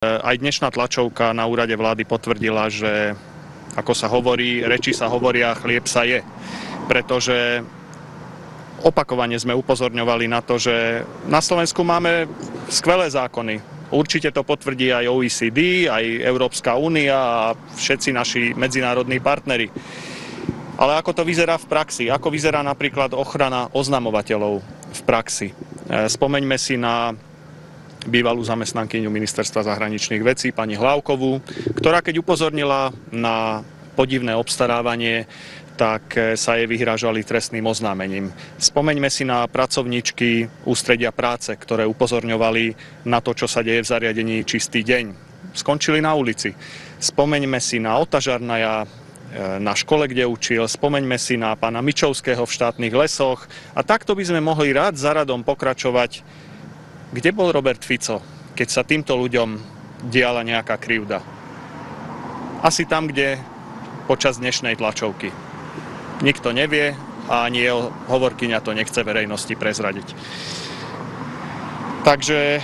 Aj dnešná tlačovka na úrade vlády potvrdila, že ako sa hovorí, reči sa hovoria, chlieb sa je. Pretože opakovane sme upozorňovali na to, že na Slovensku máme skvelé zákony. Určite to potvrdí aj OECD, aj Európska únia a všetci naši medzinárodní partneri. Ale ako to vyzerá v praxi? Ako vyzerá napríklad ochrana oznamovateľov v praxi? Spomeňme si na bývalú zamestnankyňu Ministerstva zahraničných vecí, pani Hlávkovú, ktorá keď upozornila na podivné obstarávanie, tak sa jej vyhrážali trestným oznámením. Spomeňme si na pracovníčky ústredia práce, ktoré upozorňovali na to, čo sa deje v zariadení Čistý deň. Skončili na ulici. Spomeňme si na Ota Žarnaja na škole, kde učil, spomeňme si na pána Mičovského v štátnych lesoch a takto by sme mohli rád za radom pokračovať. Kde bol Robert Fico, keď sa týmto ľuďom diala nejaká krivda? Asi tam, kde počas dnešnej tlačovky. Nikto nevie a ani jeho hovorkyňa to nechce verejnosti prezradiť. Takže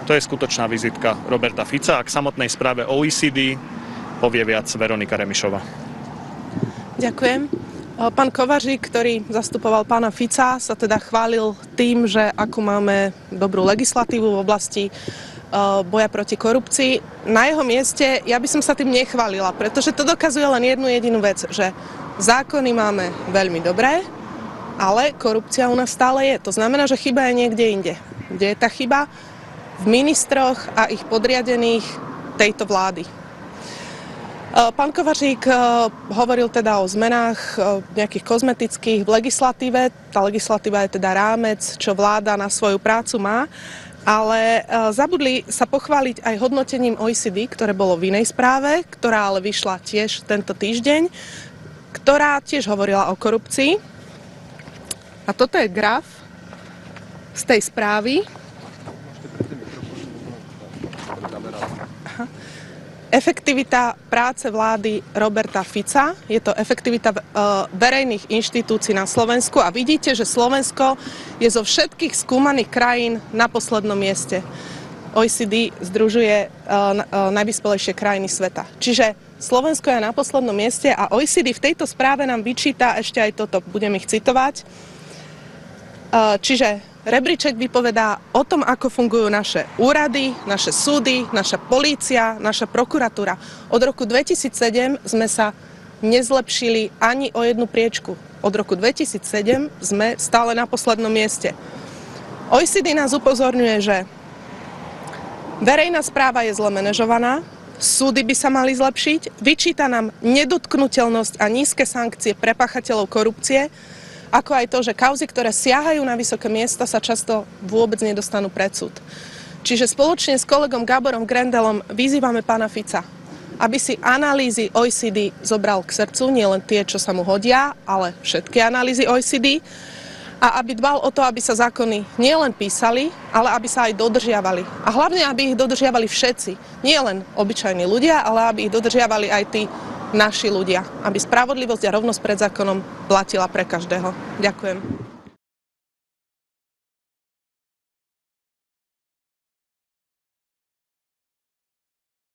to je skutočná vizitka Roberta Fica a k samotnej správe OECD povie viac Veronika Remišová. Ďakujem. Pán Kovařík, ktorý zastupoval pána Fica, sa teda chválil tým, že akú máme dobrú legislatívu v oblasti boja proti korupcii. Na jeho mieste ja by som sa tým nechválila, pretože to dokazuje len jednu jedinú vec, že zákony máme veľmi dobré, ale korupcia u nás stále je. To znamená, že chyba je niekde inde. Kde je tá chyba? V ministroch a ich podriadených tejto vlády. Pán Kovařík hovoril teda o zmenách nejakých kozmetických v legislatíve. Tá legislatíva je teda rámec, čo vláda na svoju prácu má, ale zabudli sa pochváliť aj hodnotením OECD, ktoré bolo v inej správe, ktorá ale vyšla tiež tento týždeň, ktorá tiež hovorila o korupcii. A toto je graf z tej správy. Efektivita práce vlády Roberta Fica, je to efektivita verejných inštitúcií na Slovensku a vidíte, že Slovensko je zo všetkých skúmaných krajín na poslednom mieste. OECD združuje najvyspelejšie krajiny sveta. Čiže Slovensko je na poslednom mieste a OECD v tejto správe nám vyčíta ešte aj toto, budem ich citovať. Čiže rebríček vypovedá o tom, ako fungujú naše úrady, naše súdy, naša polícia, naša prokuratúra. Od roku 2007 sme sa nezlepšili ani o jednu priečku. Od roku 2007 sme stále na poslednom mieste. OECD nás upozorňuje, že verejná správa je zle manažovaná, súdy by sa mali zlepšiť, vyčíta nám nedotknuteľnosť a nízke sankcie pre páchateľov korupcie, ako aj to, že kauzy, ktoré siahajú na vysoké miesta, sa často vôbec nedostanú pred súd. Čiže spoločne s kolegom Gáborom Grendelom vyzývame pána Fica, aby si analýzy OECD zobral k srdcu, nie len tie, čo sa mu hodia, ale všetky analýzy OECD, a aby dbal o to, aby sa zákony nielen písali, ale aby sa aj dodržiavali. A hlavne, aby ich dodržiavali všetci. Nie len obyčajní ľudia, ale aby ich dodržiavali aj tí naši ľudia, aby spravodlivosť a rovnosť pred zákonom platila pre každého. Ďakujem.